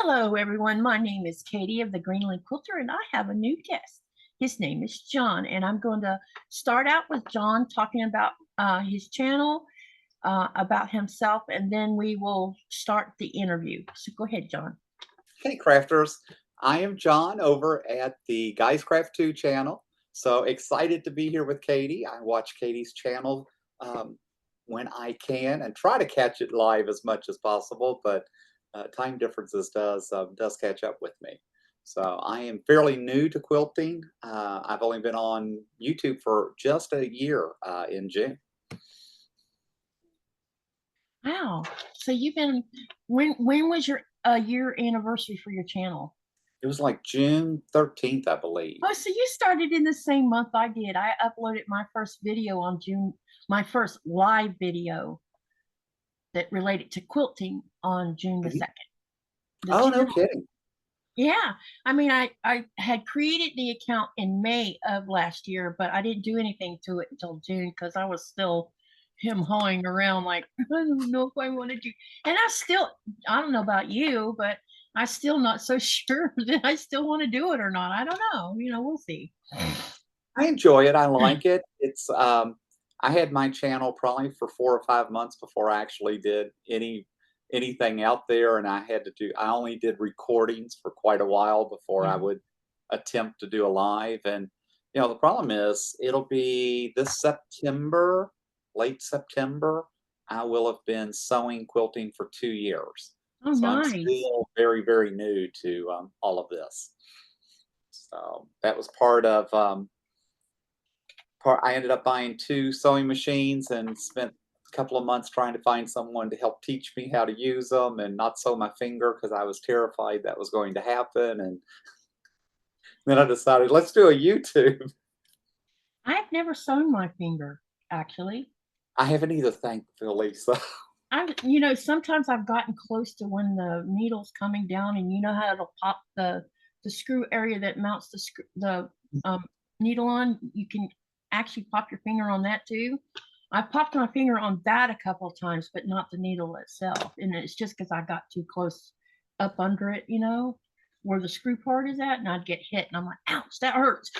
Hello, everyone. My name is Katy of the Greenland Quilter, and I have a new guest. His name is John, and I'm going to start out with John talking about his channel, about himself, and then we will start the interview. So go ahead, John. Hey crafters, I am John over at the Guys Craft 2 channel. So excited to be here with Katy. I watch Katy's channel when I can and try to catch it live as much as possible, but time differences does catch up with me. So I am fairly new to quilting. I've only been on YouTube for just a year in June. Wow. So you've been, when was your year anniversary for your channel? It was like June 13th, I believe. Oh, so you started in the same month I did. I uploaded my first video on my first live video that related to quilting on June the 2nd. Oh, no kidding. Yeah, I mean, I had created the account in May of last year, but I didn't do anything to it until June because I was still hawing around like, I don't know if I want to do. And I don't know about you, but I still not so sure that I still want to do it or not. I don't know. We'll see. I enjoy it. I like it. It's I had my channel probably for 4 or 5 months before I actually did anything out there, and I only did recordings for quite a while before I would attempt to do a live. And the problem is it'll be this September, late September, I will have been sewing quilting for 2 years. Oh, So I'm nice. still very, very new to all of this. So that was part of I ended up buying 2 sewing machines and spent a couple of months trying to find someone to help teach me how to use them and not sew my finger because I was terrified that was going to happen. And then I decided, let's do a YouTube. I've never sewn my finger, actually. I haven't either, thankfully. So Sometimes I've gotten close to when the needle's coming down, and you know how it'll pop the screw area that mounts the needle on. You can actually pop your finger on that too. I popped my finger on that a couple of times, but not the needle itself. And it's just because I got too close up under it, where the screw part is at, and I'd get hit, and I'm like, ouch, that hurts.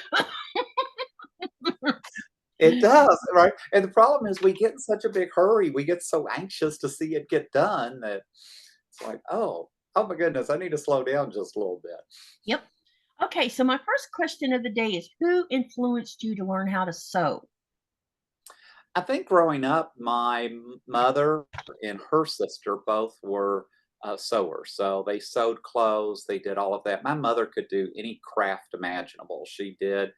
it does, right? And the problem is we get in such a big hurry. We get so anxious to see it get done that it's like, oh my goodness, I need to slow down just a little bit. Yep. Okay, so my first question of the day is, who influenced you to learn how to sew? I think growing up, my mother and her sister both were sewers. So they sewed clothes, they did all of that. My mother could do any craft imaginable. She did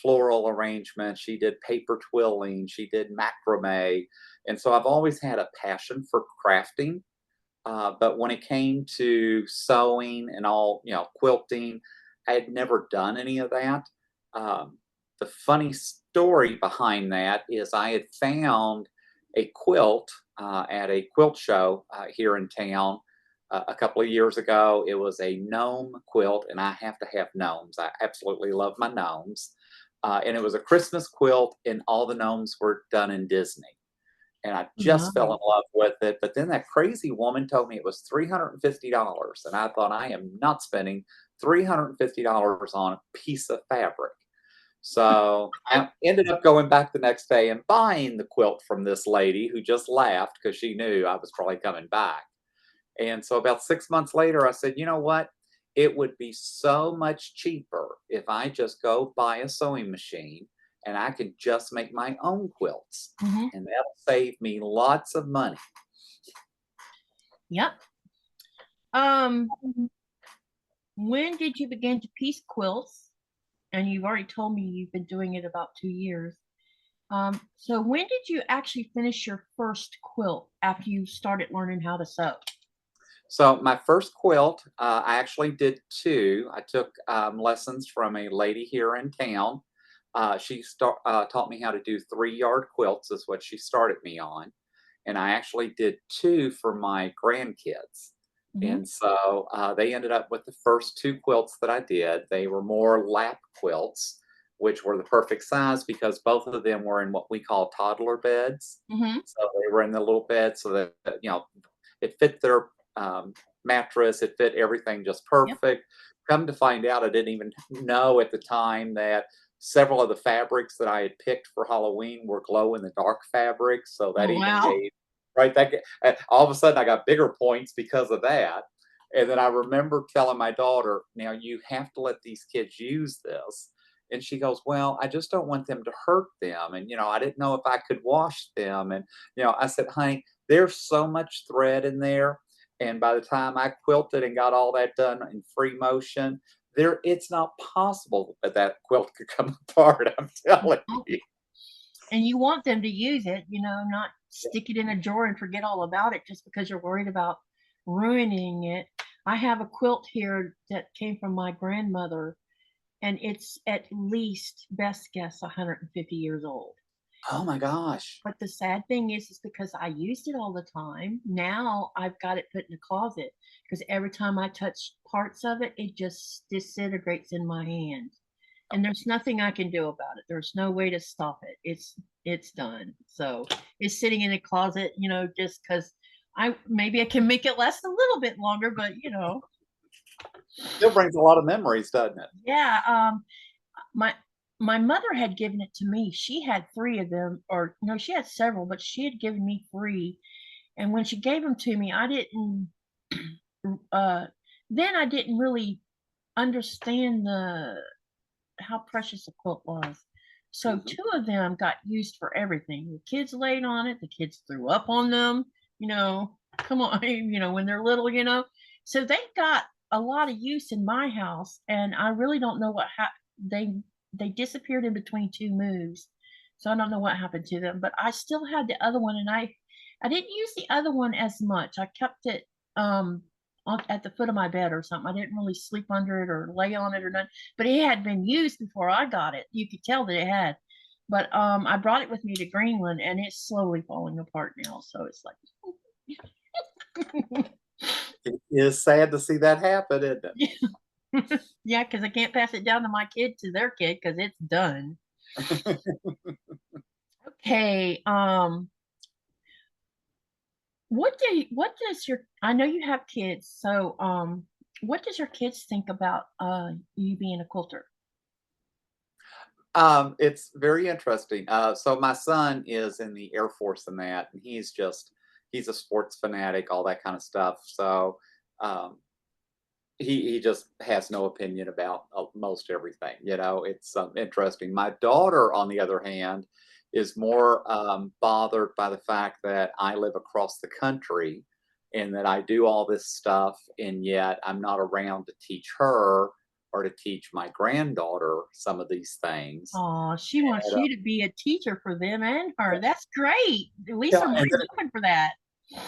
floral arrangement, she did paper twirling, she did macrame. And so I've always had a passion for crafting. But when it came to sewing and all, quilting, I had never done any of that. The funny story behind that is I had found a quilt at a quilt show here in town a couple of years ago. It was a gnome quilt, and I have to have gnomes. I absolutely love my gnomes. And it was a Christmas quilt, and all the gnomes were done in Disney. And I just fell in love with it. But then that crazy woman told me it was $350. And I thought, I am not spending $350 on a piece of fabric. So I ended up going back the next day and buying the quilt from this lady who just laughed because she knew I was probably coming back. And so about 6 months later, I said, you know what? It would be so much cheaper if I just go buy a sewing machine and I can just make my own quilts. And that'll save me lots of money. Yep. When did you begin to piece quilts? And you've already told me you've been doing it about 2 years. So when did you actually finish your first quilt after you started learning how to sew? So my first quilt, I actually did 2. I took lessons from a lady here in town. She taught me how to do 3-yard quilts is what she started me on. And I actually did 2 for my grandkids. And so they ended up with the first 2 quilts that I did. They were more lap quilts, which were the perfect size because both of them were in what we call toddler beds. So they were in the little bed so that, it fit their mattress. It fit everything just Yep. perfect. Come to find out, I didn't even know at the time that several of the fabrics that I had picked for Halloween were glow in the dark fabrics. So that Oh, even wow. gave, right, all of a sudden I got bigger points because of that. And then I remember telling my daughter, now you have to let these kids use this. And she goes, well, I just don't want them to hurt them. And, I didn't know if I could wash them. And, I said, honey, there's so much thread in there. And by the time I quilted and got all that done in free motion, it's not possible that that quilt could come apart. I'm telling Oh, you. and you want them to use it, not stick it in a drawer and forget all about it just because you're worried about ruining it. I have a quilt here that came from my grandmother, and it's at least, best guess, 150 years old. Oh my gosh. But the sad thing is because I used it all the time, now I've got it put in the closet because every time I touch parts of it, it just disintegrates in my hand. And there's nothing I can do about it. There's no way to stop it. It's done. So it's sitting in the closet, just because maybe I can make it last a little bit longer, but Still brings a lot of memories, doesn't it? yeah. My my mother had given it to me. She had 3 of them, or no, she had several, but she had given me 3. And when she gave them to me, I didn't uh then I didn't really understand the how precious the quilt was. So Mhm. 2 of them got used for everything. The kids laid on it, the kids threw up on them, come on, when they're little. So they got a lot of use in my house, and I really don't know what they disappeared in between 2 moves. So I don't know what happened to them, but I still had the other one, and I didn't use the other one as much. I kept it at the foot of my bed or something. I didn't really sleep under it or lay on it or nothing, but it had been used before I got it. You could tell that it had. But I brought it with me to Greenland, and it's slowly falling apart now. So it's like, It is sad to see that happen, isn't it? yeah, because I can't pass it down to my kid to their kid because it's done. Okay. What does your I know you have kids, so what does your kids think about you being a quilter? It's very interesting. So my son is in the Air Force and that, and he's a sports fanatic, all that kind of stuff. So um, he just has no opinion about most everything. It's interesting. My daughter, on the other hand, is more bothered by the fact that I live across the country and that I do all this stuff, and yet I'm not around to teach her or to teach my granddaughter some of these things. Oh, she wants And, you to be a teacher for them and her. That's great. At least yeah, her and mind's open for that.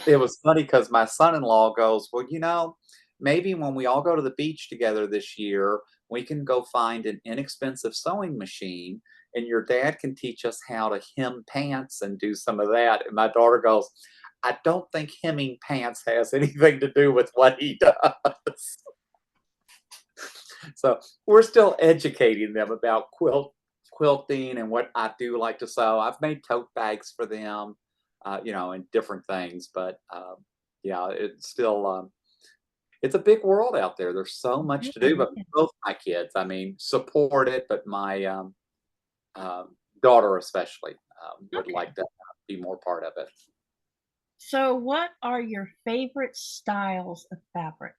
it was funny because my son-in-law goes, well, maybe when we all go to the beach together this year, we can go find an inexpensive sewing machine and your dad can teach us how to hem pants and do some of that. And my daughter goes, I don't think hemming pants has anything to do with what he does. So we're still educating them about quilting and what I do like to sew. I've made tote bags for them, and different things. But yeah, it's still it's a big world out there. There's so much It to do. really But is. both my kids, I mean, support it. But my daughter especially would Okay. like to be more part of it. So what are your favorite styles of fabric?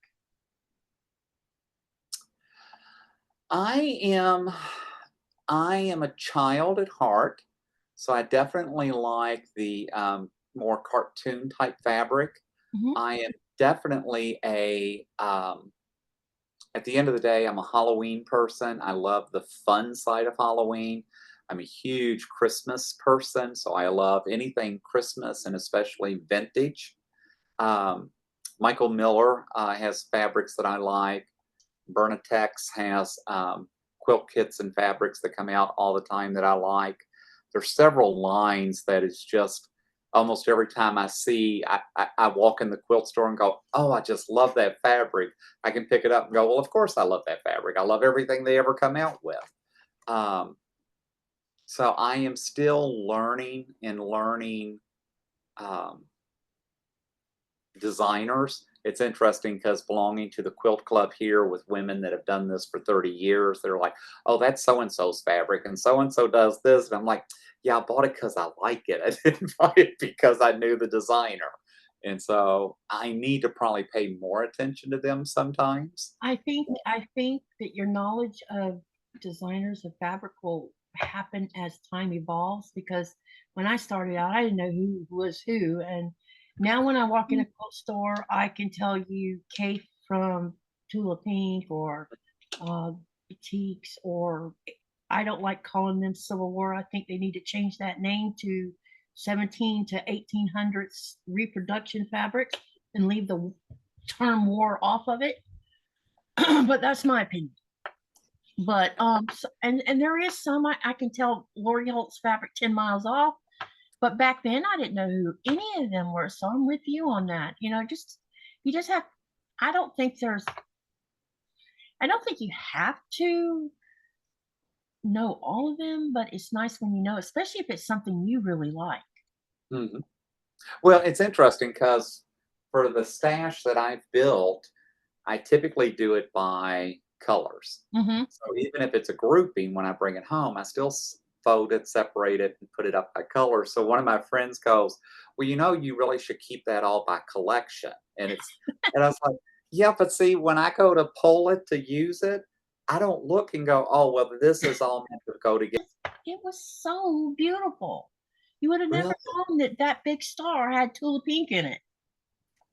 I am I am a child at heart, so I definitely like the more cartoon type fabric. Mhm. I am definitely at the end of the day, I'm a Halloween person. I love the fun side of Halloween. I'm a huge Christmas person, so I love anything Christmas and especially vintage. Um, Michael Miller has fabrics that I like. Bernitex has quilt kits and fabrics that come out all the time that I like. There's several lines that is just almost every time I see, I walk in the quilt store and go, oh, I just love that fabric. I can pick it up and go, well, of course I love that fabric. I love everything they ever come out with. Um, so I am still learning and learning um, designers it's interesting because belonging to the quilt club here with women that have done this for 30 years, they're like, oh, that's so-and-so's fabric and so does this. And I'm like, yeah, I bought it because I like it. I didn't buy it because I knew the designer. And so I need to probably pay more attention to them sometimes. I think that your knowledge of designers of fabric will happen as time evolves, because when I started out, I didn't know who was who, and now when I walk in a quilt store, I can tell you Kate from Tula Pink or Boutiques, or I don't like calling them Civil War. I think they need to change that name to 17 to 1800s reproduction fabrics and leave the term war off of it. But that's my opinion. But and there is some I can tell Lori Holt's fabric 10 miles off. But back then I didn't know who any of them were. So I'm with you on that. You just have, I don't think there's I don't think you have to know all of them, but it's nice when you know, especially if it's something you really like. Mhm. Well, it's interesting because for the stash that I've built, I typically do it by colors. Mm-hmm. So even if it's a grouping, when I bring it home, I still fold it, separate it, and put it up by color. So one of my friends goes, "Well, you really should keep that all by collection." And I was like, "Yeah, but see, when I go to pull it to use it, I don't look and go, oh, well, this is all meant to go together." It was so beautiful. You would have never Really? known that that big star had Tula Pink in it.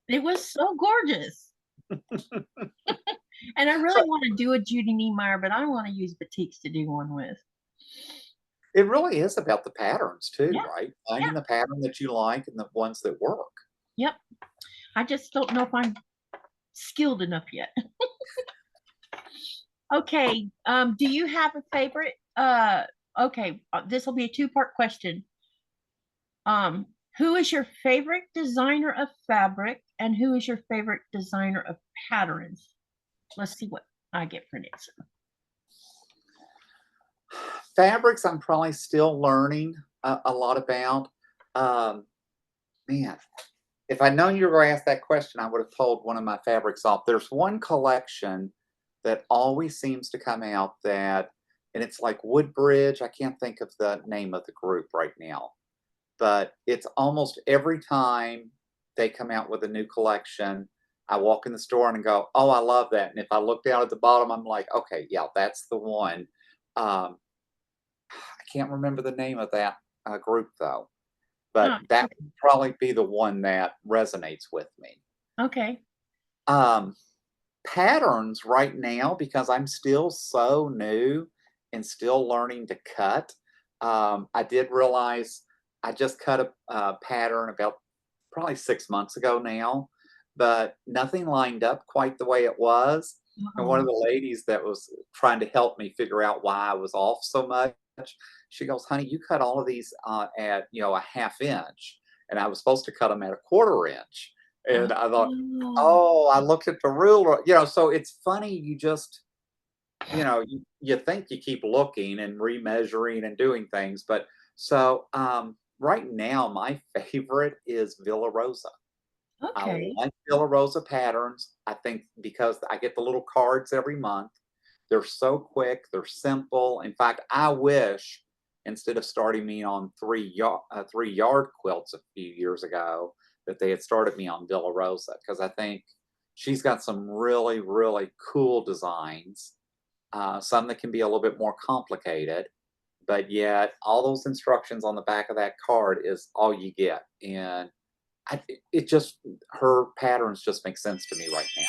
It was so gorgeous. And I really So want to do a Judy Niemeyer, but I want to use Batiks to do one with. it really is about the patterns too, Yeah, right? yeah, Finding the pattern that you like and the ones that work. yep. I just don't know if I'm skilled enough yet. Okay. Do you have a favorite? Okay. This will be a two-part question. Who is your favorite designer of fabric, and who is your favorite designer of patterns? Let's see what I get for an answer. Fabrics, I'm probably still learning a lot about. Um, Man, if I'd known you were going to ask that question, I would have pulled one of my fabrics off. There's one collection that always seems to come out and it's like Woodbridge. I can't think of the name of the group right now, but it's almost every time they come out with a new collection, I walk in the store and go, "Oh, I love that." And if I look down at the bottom, I'm like, "Okay, yeah, that's the one." Um, I can't remember the name of that group though, but Oh, that would probably be the one that resonates with me. okay. Um, Patterns right now, because I'm still so new and still learning to cut. I did realize I just cut a pattern about probably 6 months ago now, but nothing lined up quite the way it was. And one of Uh-oh. the ladies that was trying to help me figure out why I was off so much, she goes, "Honey, you cut all of these at a half inch, and I was supposed to cut them at a quarter inch." And I thought, Oh. oh, I looked at the ruler, so it's funny, you think you keep looking and remeasuring and doing things, but right now my favorite is Villa Rosa. I Okay. like Villa Rosa patterns. I think because I get the little cards every month. They're so quick, they're simple. In fact, I wish instead of starting me on 3 yard quilts a few years ago, that they had started me on Villa Rosa, because I think she's got some really, really cool designs. Some that can be a little bit more complicated, but yet all those instructions on the back of that card is all you get. And it just, her patterns just make sense to me right now.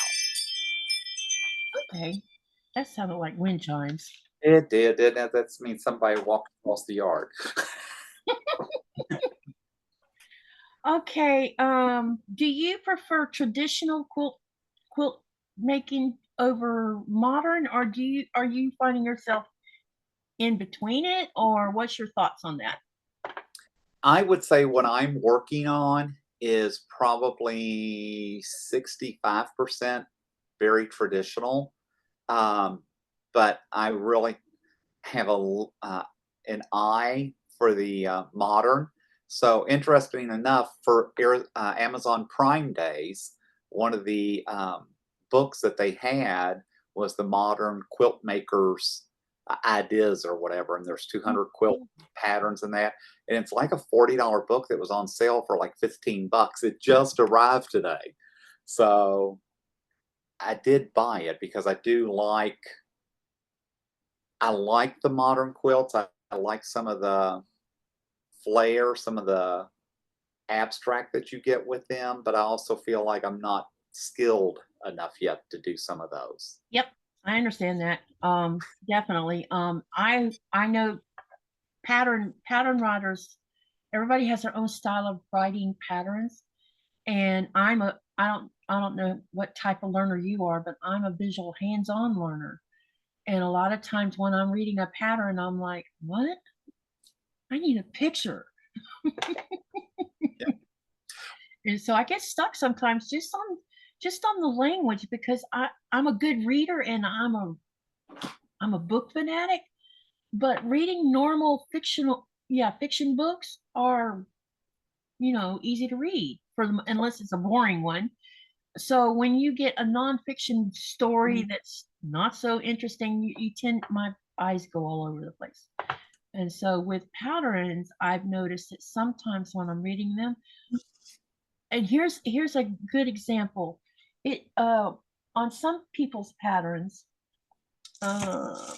Okay. That sounded like wind chimes. It did, didn't it? That means somebody walked across the yard. Okay. Do you prefer traditional quilt making over modern, or are you finding yourself in between it, or what's your thoughts on that? I would say what I'm working on is probably 65% very traditional. Um, but I really have an eye for the modern. So interesting enough, for Amazon Prime days, one of the books that they had was the Modern Quilt Makers Ideas or whatever, and there's 200 quilt patterns in that, and it's like a $40 book that was on sale for like 15 bucks. It just arrived today, so I did buy it because I like the modern quilts. I like some of the flair, some of the abstract that you get with them, but I also feel like I'm not skilled enough yet to do some of those. Yep, I understand that. Definitely. I know pattern writers. Everybody has their own style of writing patterns, and I don't know what type of learner you are, but I'm a visual hands-on learner. And a lot of times when I'm reading a pattern, I'm like, what? I need a picture. Yeah. And so I get stuck sometimes just on the language because I'm a good reader and I'm a book fanatic, but reading normal fiction books are, easy to read for them unless it's a boring one. So when you get a nonfiction story that's not so interesting, my eyes go all over the place. And so with patterns, I've noticed that sometimes when I'm reading them, and here's a good example. It on some people's patterns, uh,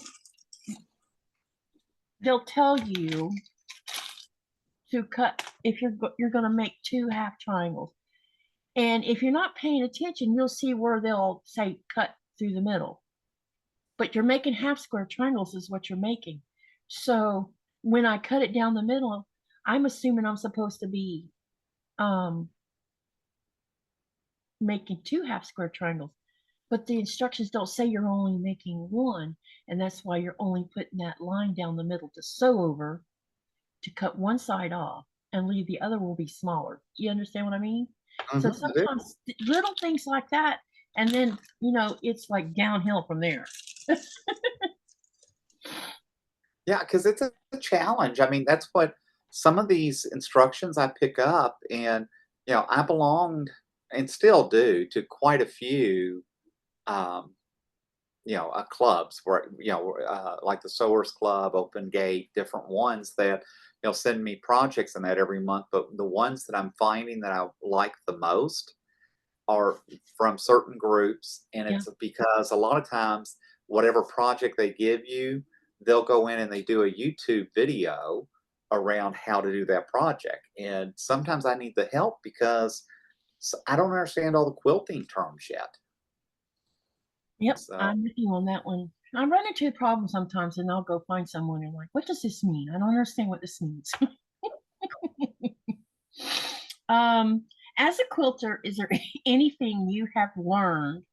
they'll tell you to cut if you're going to make 2 half triangles. And if you're not paying attention, you'll see where they'll say cut through the middle. But you're making half square triangles is what you're making. So when I cut it down the middle, I'm assuming I'm supposed to be making 2 half square triangles. But the instructions don't say you're only making 1, and that's why you're only putting that line down the middle to sew over to cut one side off and leave the other will be smaller. You understand what I mean? So sometimes little things like that, and then it's like downhill from there. Yeah, because it's a challenge. I mean, that's what some of these instructions I pick up, and I belonged and still do to quite a few, um, clubs where like the Sewers Club, Open Gate, different ones that send me projects and that every month. But the ones that I'm finding that I like the most are from certain groups, and Yeah. it's because a lot of times whatever project they give you, they'll go in and they do a YouTube video around how to do that project. And sometimes I need the help because I don't understand all the quilting terms yet. Yep, So I'm with you on that one. I run into a problem sometimes and I'll go find someone and like, what does this mean? I don't understand what this means. um, as a quilter, is there anything you have learned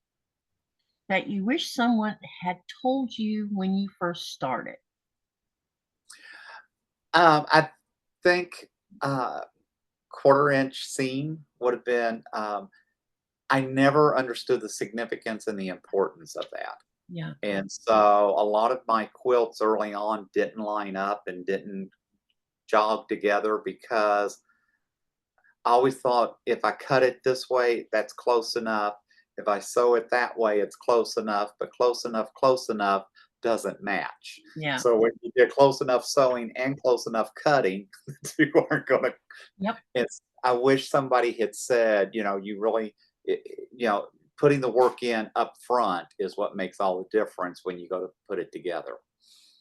that you wish someone had told you when you first started? I think 1/4 inch seam would have been. I never understood the significance and the importance of that. Yeah. And so a lot of my quilts early on didn't line up and didn't jog together because I always thought if I cut it this way, that's close enough. If I sew it that way, it's close enough, but close enough doesn't match. Yeah. So when you get close enough sewing and close enough cutting, the two aren't going to. Yep. I wish somebody had said, you really, putting the work in up front is what makes all the difference when you go to put it together.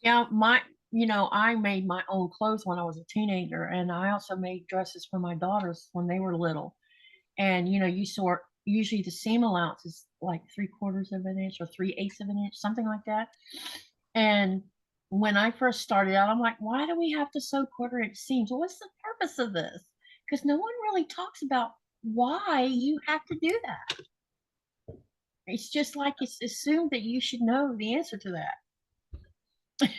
Yeah, I made my own clothes when I was a teenager, and I also made dresses for my daughters when they were little. And you sort usually the seam allowance is like 3/4 of an inch or 3/8 of an inch, something like that. And when I first started out, I'm like, why do we have to sew 1/4 inch seams? What's the purpose of this? Because no one really talks about why you have to do that. It's just like it's assumed that you should know the answer to that.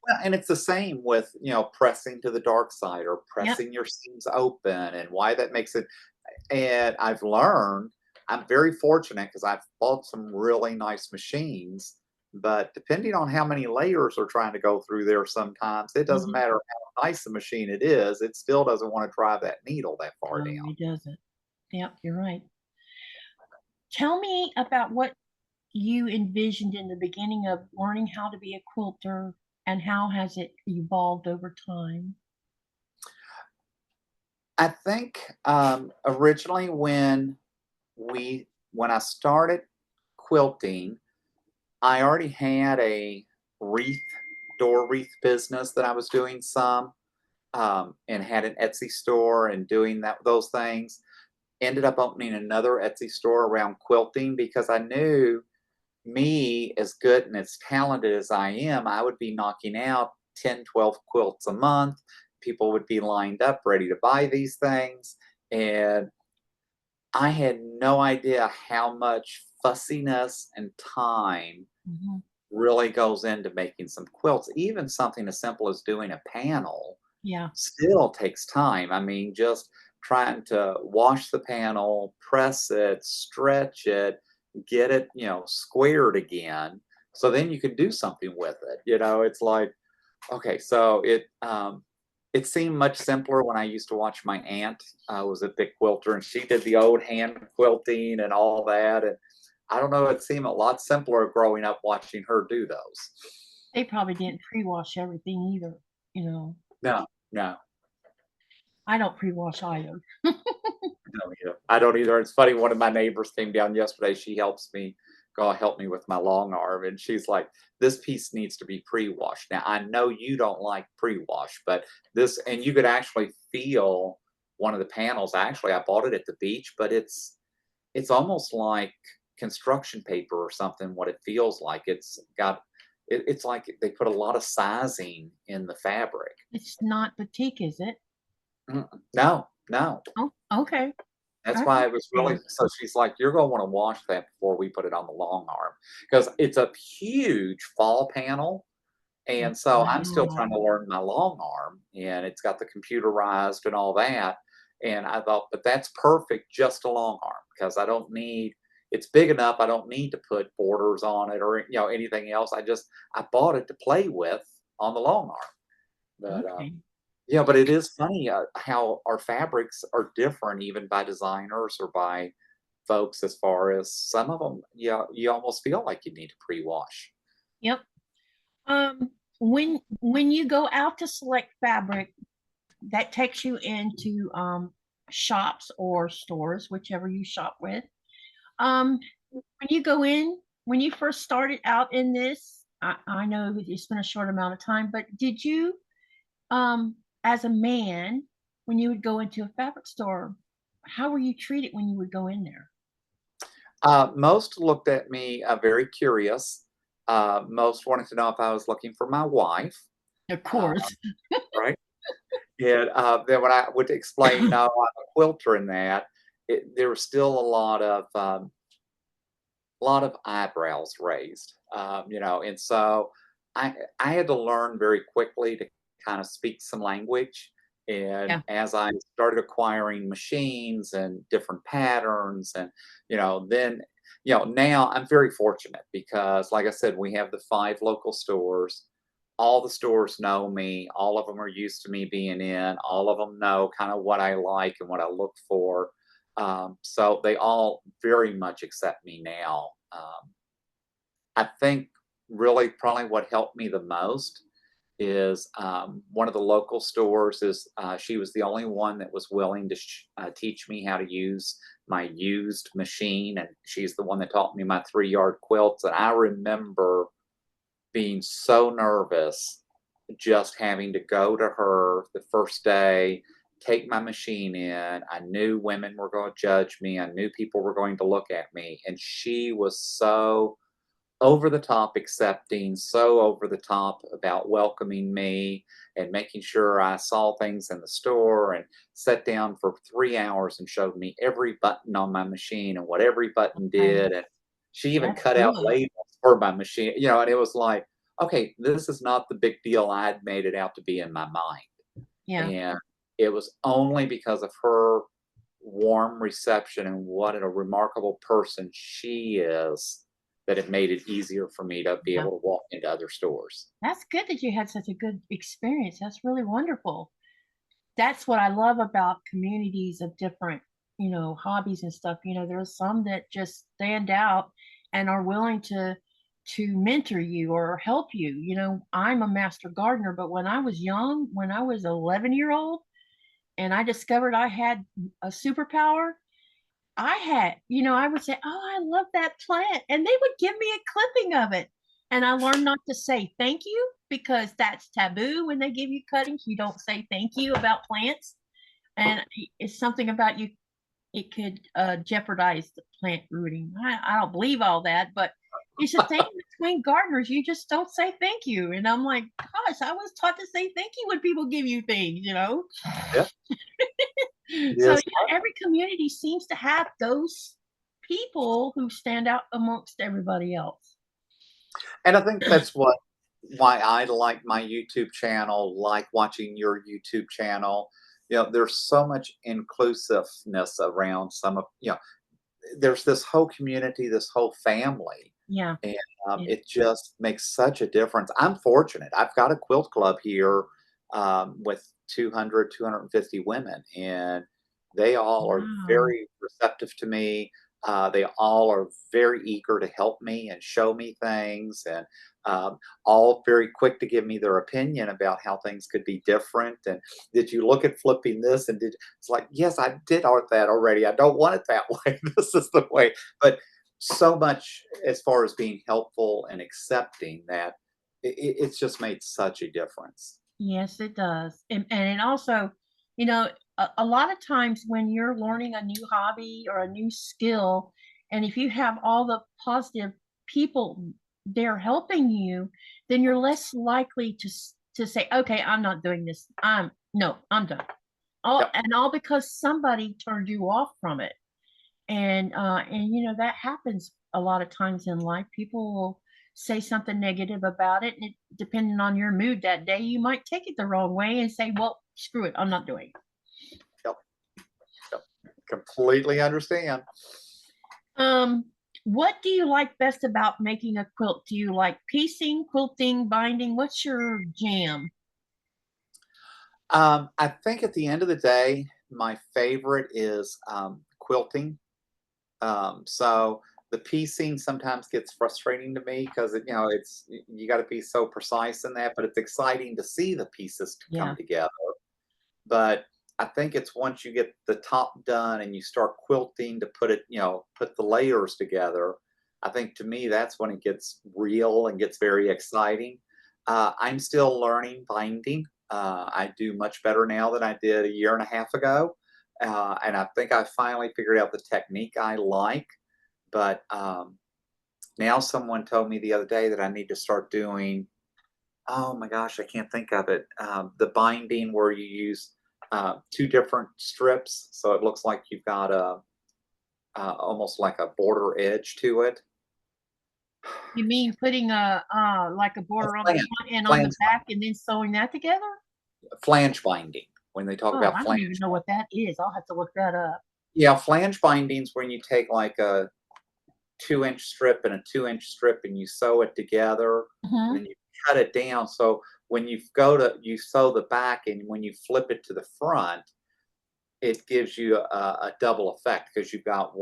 Well, and it's the same with, pressing to the dark side or Yep. pressing your seams open and why that makes it. And I've learned, I'm very fortunate because I've bought some really nice machines, but depending on how many layers are trying to go through there, sometimes it doesn't Mhm. matter how nice the machine it is, it still doesn't want to drive that needle that far No, down. it doesn't. Yep, you're right. Tell me about what you envisioned in the beginning of learning how to be a quilter and how has it evolved over time? I think originally when I started quilting, I already had a wreath, door wreath business that I was doing some, and had an Etsy store and doing those things. Ended up opening another Etsy store around quilting because I knew me, as good and as talented as I am, I would be knocking out 10, 12 quilts a month. People would be lined up ready to buy these things. And I had no idea how much fussiness and time Mhm. really goes into making some quilts. Even something as simple as doing a panel Yeah. still takes time. I mean, just trying to wash the panel, press it, stretch it, get it, squared again. So then you can do something with it. It's like, okay, so it seemed much simpler when I used to watch my aunt was a big quilter and she did the old hand quilting and all that. And I don't know, it seemed a lot simpler growing up watching her do those. They probably didn't pre-wash everything either, you know. No, no. I don't pre-wash either. I don't either. It's funny, one of my neighbors came down yesterday, she helps me God help me with my long arm, and she's like, "This piece needs to be pre-washed." Now, I know you don't like pre-wash, but this and you could actually feel one of the panels. Actually, I bought it at the beach, but it's almost like construction paper or something, what it feels like. It's like they put a lot of sizing in the fabric. It's not batik, is it? Mm-mm. No, no. Oh, okay. That's I why it was really understand. so she's like, "You're gonna wanna wash that before we put it on the long arm because it's a huge fall panel, and so I'm still trying Wow. to learn my long arm, and it's got the computerized and all that, and I thought, "But that's perfect just a long arm because I don't need it's big enough, I don't need to put borders on it or, anything else, I bought it to play with on the long arm." But, Okay. yeah, but it is funny, how our fabrics are different even by designers or by folks as far as some of them. Yeah, you almost feel like you need to pre-wash. Yep. When you go out to select fabric, that takes you into shops or stores, whichever you shop with. When you go in, when you first started out in this, I know that it's been a short amount of time, but did you, as a man, when you would go into a fabric store, how were you treated when you would go in there? Most looked at me, very curious. Most wanted to know if I was looking for my wife, Of uh, course. right? And, then when I would explain, "No, I'm a quilter," and that, there was still a lot of eyebrows raised, and so I had to learn very quickly to kind of speak some language. And Yeah. as I started acquiring machines and different patterns, and then now I'm very fortunate because, like I said, we have the 5 local stores. All the stores know me. All of them are used to me being in. All of them know kind of what I like and what I look for. So they all very much accept me now. I think really probably what helped me the most is one of the local stores is she was the only one that was willing to teach me how to use my used machine, and she's the one that taught me my 3-yard quilts. And I remember being so nervous just having to go to her the first day, take my machine in. I knew women were going to judge me. I knew people were going to look at me. And she was so over the top accepting, so over the top about welcoming me and making sure I saw things in the store, and sat down for 3 hours and showed me every button on my machine and what every button Okay. did. And she even That's cut out good. labels for my machine, and it was like, okay, this is not the big deal I had made it out to be in my mind. Yeah. And it was only because of her warm reception and what a remarkable person she is that it made it easier for me to be Yeah. able to walk into other stores. That's good that you had such a good experience. That's really wonderful. That's what I love about communities of different hobbies and stuff, there's some that just stand out and are willing to mentor you or help you. I'm a master gardener, but when I was young, when I was 11-year-old and I discovered I had a superpower, I would say, "Oh, I love that plant." And they would give me a clipping of it. And I learned not to say thank you because that's taboo when they give you cuttings. You don't say thank you about plants. And it's something about you, it could jeopardize the plant rooting. I don't believe all that, but it's a thing between gardeners. You just don't say thank you. And I'm like, gosh, I was taught to say thank you when people give you things. Yeah. So Yes. every community seems to have those people who stand out amongst everybody else. And I think that's why I like my YouTube channel, like watching your YouTube channel. There's so much inclusiveness around there's this whole community, this whole family, Yeah. and Yeah. it just makes such a difference. I'm fortunate. I've got a quilt club here with 200, 250 women, and they all are Wow. very receptive to me. They all are very eager to help me and show me things, and all very quick to give me their opinion about how things could be different. And did you look at flipping this? And it's like, yes, I did art that already. I don't want it that way. This is the way. But so much as far as being helpful and accepting that it's just made such a difference. Yes, it does. And it also, you know, a lot of times when you're learning a new hobby or a new skill, and if you have all the positive people there helping you, then you're less likely to say, okay, I'm not doing this. No, I'm done. Yep. All because somebody turned you off from it. And that happens a lot of times in life. People will say something negative about it, and depending on your mood that day, you might take it the wrong way and say, well, screw it, I'm not doing Yep. Yep. Completely understand. it. What do you like best about making a quilt? Do you like piecing, quilting, binding? What's your jam? I think at the end of the day, my favorite is quilting. So the piecing sometimes gets frustrating to me because you got to be so precise in that, but it's exciting to see the pieces to Yeah. come together. But I think it's once you get the top done and you start quilting to put the layers together. I think to me that's when it gets real and gets very exciting. I'm still learning binding. I do much better now than I did a year and a half ago. And I think I finally figured out the technique I like. But now someone told me the other day that I need to start doing, oh my gosh, I can't think of it. The binding where you use two different strips, so it looks like you've got almost like a border edge to it. You mean putting a like a A border on the flange, front and on the flange, back and then sewing that together? flange binding. When they talk Oh, about I don't even flange, know what that is. I'll have to look that up. yeah, flange bindings when you take like a 2-inch strip and a 2-inch strip and you sew it together and Mhm. then you cut it down. So when you sew the back and when you flip it to the front, it gives you a double effect because you've got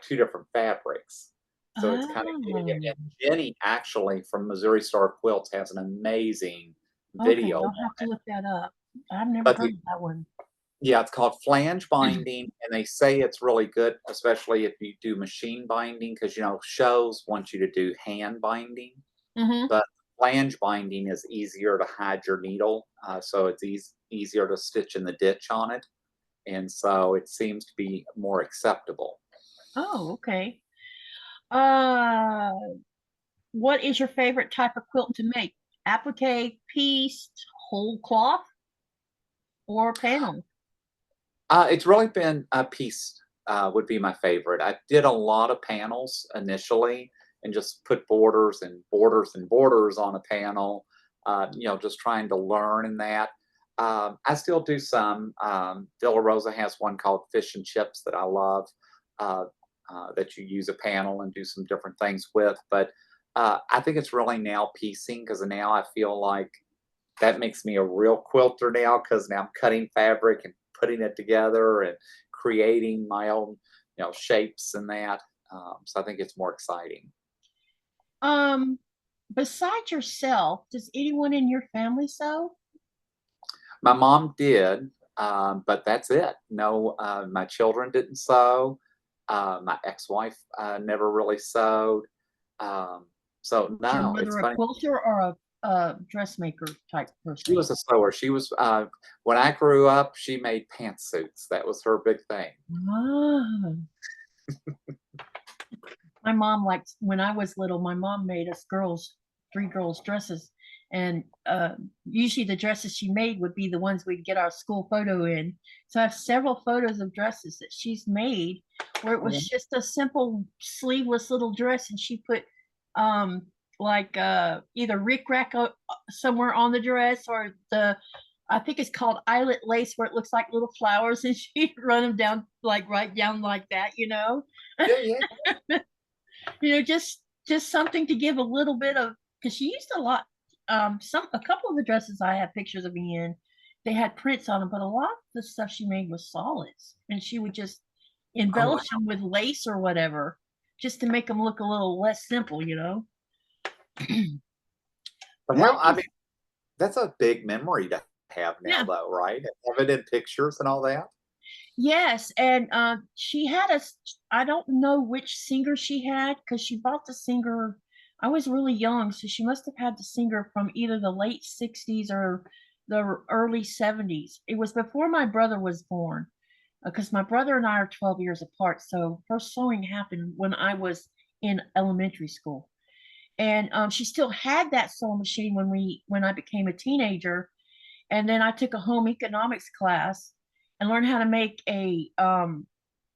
two different fabrics. So it's kind of Oh, and Jenny actually from Missouri Star Quilts has an amazing okay. video on I'll have to it. look that up. I've never But heard of that one. yeah, it's called flange binding, and they say it's really good, especially if you do machine binding, because shows want you to do hand binding, Mhm. but flange binding is easier to hide your needle, so it's easier to stitch in the ditch on it, and so it seems to be more acceptable. Oh, okay. Uh, what is your favorite type of quilt to make? Applique, pieced, whole cloth, or panel? It's really been a piece would be my favorite. I did a lot of panels initially and just put borders and borders and borders on a panel, just trying to learn in that. I still do some. Villa Rosa has one called Fish and Chips that I love uh, that you use a panel and do some different things with. But I think it's really now piecing because now I feel like that makes me a real quilter now because now I'm cutting fabric and putting it together and creating my own, shapes and that. So I think it's more exciting. Besides yourself, does anyone in your family sew? My mom did, but that's it. No, my children didn't sew. My ex-wife never really sewed. So Is your no, it's mother a funny. quilter or a dressmaker type She person? was a sewer. She was when I grew up, she made pantsuits. That was her big thing. Ah. My mom liked, when I was little, my mom made us girls, 3 girls dresses. And usually the dresses she made would be the ones we'd get our school photo in. So I have several photos of dresses that she's made where it was just a simple sleeveless little dress, and she put like either rickrack somewhere on the dress, or I think it's called eyelet lace, where it looks like little flowers, and she'd run them down, like right down like that, Yeah, yeah. just something to give a little bit of, because she used a lot. A couple of the dresses I have pictures of me in, they had prints on them, but a lot of the stuff she made was solids, and she would just Oh, wow. embellish them with lace or whatever, just to make them look a little less simple, But What I is, mean, that's a big memory to have now, yeah, though, right? Have it in pictures and all that. yes, and she had I don't know which singer she had, because she bought the singer. I was really young, so she must have had the singer from either the late 60s or the early 70s. It was before my brother was born, because my brother and I are 12 years apart. So her sewing happened when I was in elementary school. And she still had that sewing machine when I became a teenager. And then I took a home economics class and learned how to make a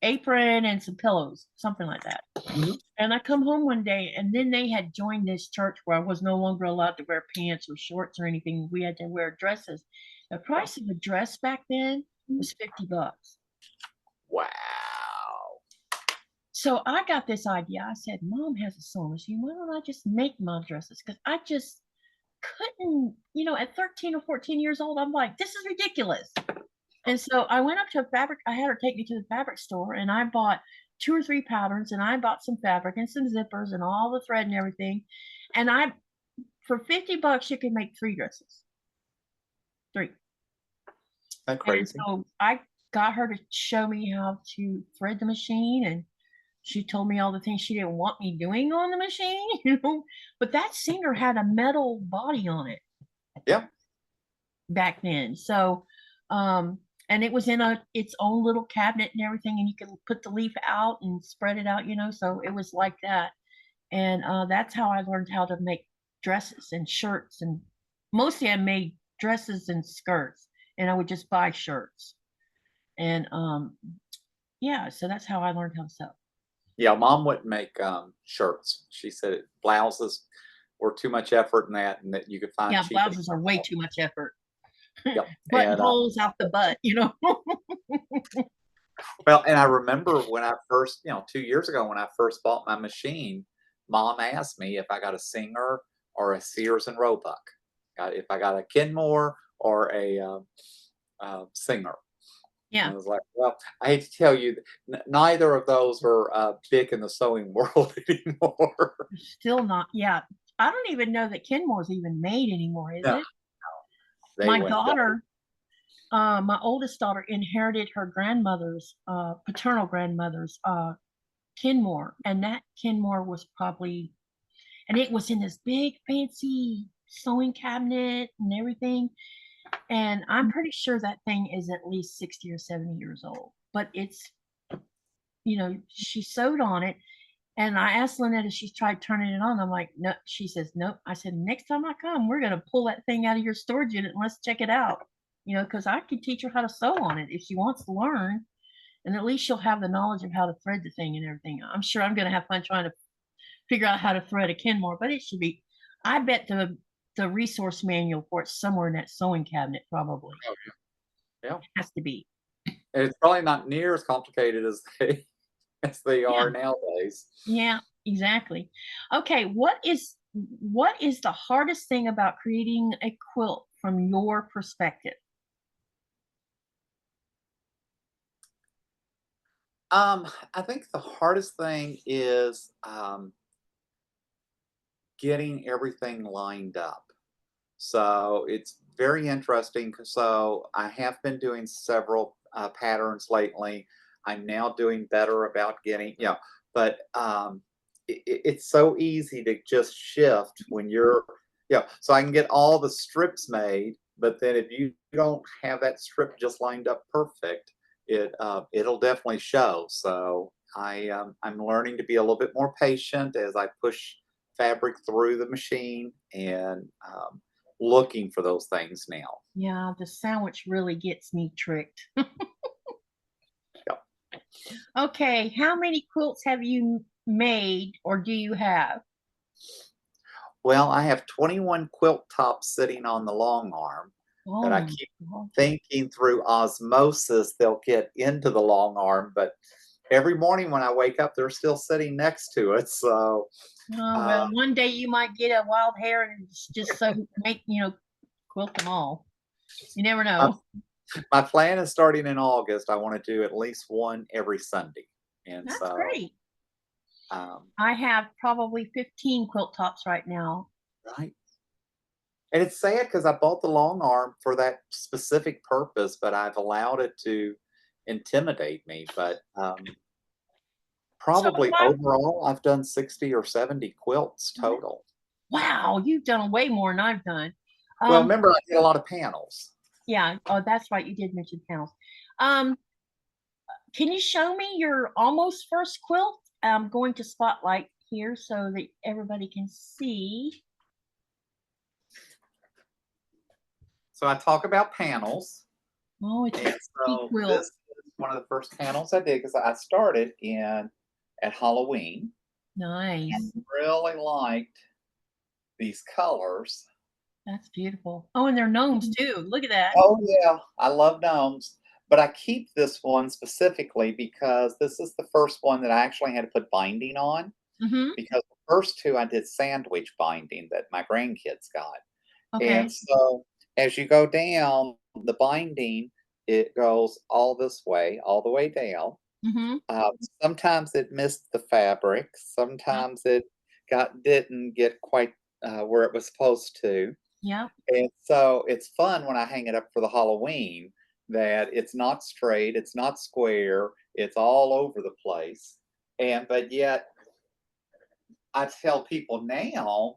apron and some pillows, something like that. Mhm. And I come home one day, and then they had joined this church where I was no longer allowed to wear pants or shorts or anything. We had to wear dresses. The price of a dress back then was $50. Wow. So I got this idea. I said, Mom has a sewing machine. Why don't I just make my dresses? Because I just couldn't, at 13 or 14 years old, I'm like, this is ridiculous. And so I went up to a fabric, I had her take me to the fabric store, and I bought 2 or 3 patterns, and I bought some fabric and some zippers and all the thread and everything. And for $50, you could make 3 dresses. 3. That's And crazy. so I got her to show me how to thread the machine, and she told me all the things she didn't want me doing on the machine, but that singer had a metal body on it. Yeah. Back then. So, and it was in its own little cabinet and everything, and you could put the leaf out and spread it out, so it was like that. And that's how I learned how to make dresses and shirts, and mostly I made dresses and skirts, and I would just buy shirts. And yeah, so that's how I learned how to sew. Yeah, Mom wouldn't make shirts. She said blouses were too much effort in that, and that you could find Yeah, cheap. blouses are way too much effort. Yep. And Buttonholes out the butt, well, and I remember when I first, 2 years ago, when I first bought my machine, Mom asked me if I got a Singer or a Sears and Roebuck, if I got a Kenmore or a Singer. And I Yeah, was like, well, I hate to tell you, neither of those are big in the sewing world anymore. still not. Yeah, I don't even know that Kenmore's even made anymore, is No, it? they My went down. daughter, my oldest daughter, inherited her grandmother's, paternal grandmother's, Kenmore, and that Kenmore was probably, and it was in this big fancy sewing cabinet and everything. And I'm pretty sure that thing is at least 60 or 70 years old. But she sewed on it. And I asked Lynette if she's tried turning it on. I'm like, no. She says, nope. I said, next time I come, we're going to pull that thing out of your storage unit and let's check it out. Because I could teach her how to sew on it if she wants to learn. And at least she'll have the knowledge of how to thread the thing and everything. I'm sure I'm going to have fun trying to figure out how to thread a Kenmore, but it should be, I bet the resource manual for it somewhere in that sewing cabinet probably. Oh, yeah. It has to be. And it's probably not near as complicated as they Yeah. are nowadays. Yeah, exactly. Okay, what is the hardest thing about creating a quilt from your perspective? I think the hardest thing is getting everything lined up. So it's very interesting. So I have been doing several patterns lately. I'm now doing better about getting, but it's so easy to just shift when you're, so I can get all the strips made, but then if you don't have that strip just lined up perfect, it'll definitely show. So I'm learning to be a little bit more patient as I push fabric through the machine and looking for those things now. Yeah, the sandwich really gets me tricked. Yep. Okay, how many quilts have you made or do you have? Well, I have 21 quilt tops sitting on the long arm Oh that I my keep God. thinking through osmosis they'll get into the long arm, but every morning when I wake up, they're still sitting next to it. So, Oh, uh, well, one day you might get a wild hair and just so make, quilt them all. You never my, know. my plan is starting in August. I want to do at least one every Sunday. And That's so, great. um, I have probably 15 quilt tops right now. right. And it's sad because I bought the long arm for that specific purpose, but I've allowed it to intimidate me. But So probably what? overall, I've done 60 or 70 quilts total. Wow, you've done way more than I've done. Well, Um, remember, I did a lot of panels. yeah. Oh, that's right. You did mention panels. Um, can you show me your almost first quilt? I'm going to spotlight here so that everybody can see. So I talk about panels. Oh, it's a And tea so this quilt. is one of the first panels I did because I started at Halloween and Nice. really liked these colors. That's beautiful. Oh, and they're gnomes too. Look at that. Oh yeah, I love gnomes, but I keep this one specifically because this is the first one that I actually had to put binding on Mm-hmm. because the first two I did sandwich binding that my grandkids got. And Okay. so as you go down the binding, it goes all this way, all the way down. Mm-hmm. Sometimes it missed the fabric. Sometimes it didn't get quite where it was supposed to. Yep. And so it's fun when I hang it up for the Halloween that it's not straight, it's not square, it's all over the place. And but yet I tell people now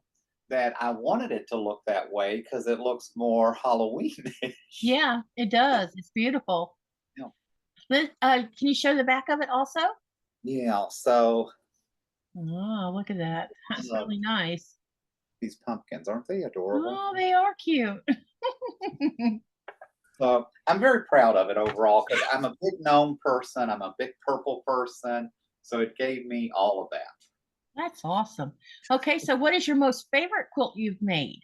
that I wanted it to look that way because it looks more Halloweenish. Yeah, it does. It's beautiful. Yeah. Can you show the back of it also? Yeah. So Oh, look at that. That's uh, really nice. these pumpkins, aren't they adorable? Oh, they are cute. So I'm very proud of it overall because I'm a big gnome person. I'm a big purple person. So it gave me all of that. That's awesome. Okay, so what is your most favorite quilt you've made?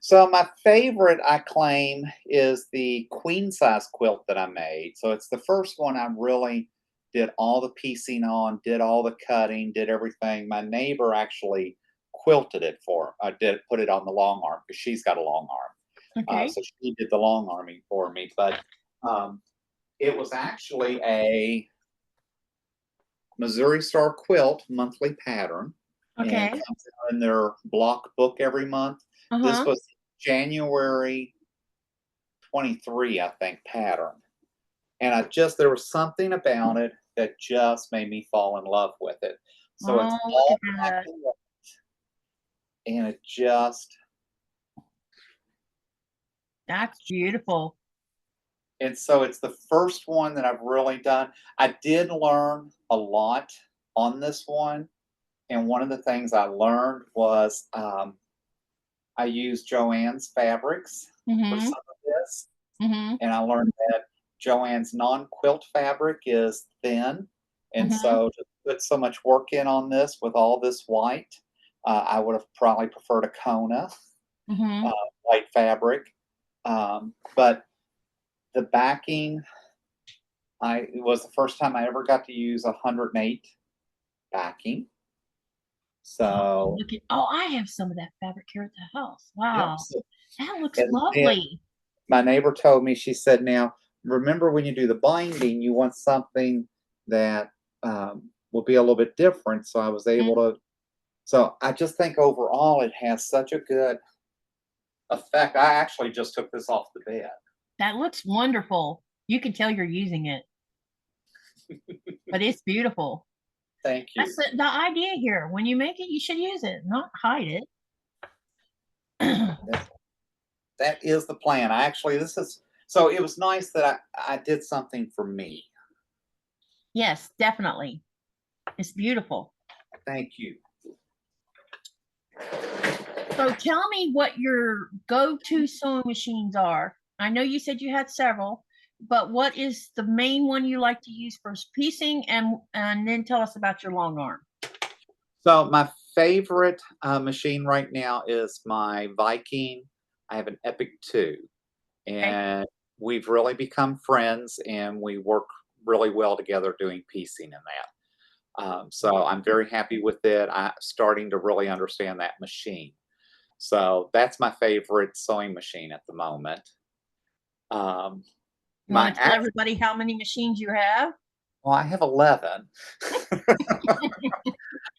So my favorite, I claim, is the queen size quilt that I made. So it's the first one I really did all the piecing on, did all the cutting, did everything. My neighbor actually quilted it for. I did put it on the long arm because she's got a long arm. Okay. So she did the long arming for me. But um, it was actually a Missouri Star Quilt monthly pattern, and it Okay. comes out in their block book every month. This Uh-huh. was January 23, I think, pattern. And there was something about it that just made me fall in love with it. So it's Oh, look at all black that. and white, and it just, That's beautiful. and so it's the first one that I've really done. I did learn a lot on this one. And one of the things I learned was I used Joann's fabrics for Mm-hmm. some of this. Mm-hmm. And I learned that Joann's non-quilt fabric is thin. And Mm-hmm. so to put so much work in on this with all this white, I would have probably preferred a Kona Mm-hmm. white fabric. But the backing, it was the first time I ever got to use 108 backing. Oh, So, look at, oh, I have some of that fabric here at the house. yep. Wow. So, That looks and then lovely. my neighbor told me, she said, now, remember when you do the binding, you want something that will be a little bit different. So I was able to. So I just think overall it has such a good effect. I actually just took this off the bed. That looks wonderful. You can tell you're using it, but it's beautiful. Thank you. That's the idea here. When you make it, you should use it, not hide it. That is the plan. So it was nice that I did something for me. Yes, definitely. It's beautiful. Thank you. So tell me what your go-to sewing machines are. I know you said you had several, but what is the main one you like to use for piecing, and then tell us about your long arm. So my favorite machine right now is my Viking. I have an Epic 2, and we've really become friends, and we work really well together doing piecing in that. So I'm very happy with it. I'm starting to really understand that machine. So that's my favorite sewing machine at the moment. You want to tell everybody how many machines you have? Well, I have 11.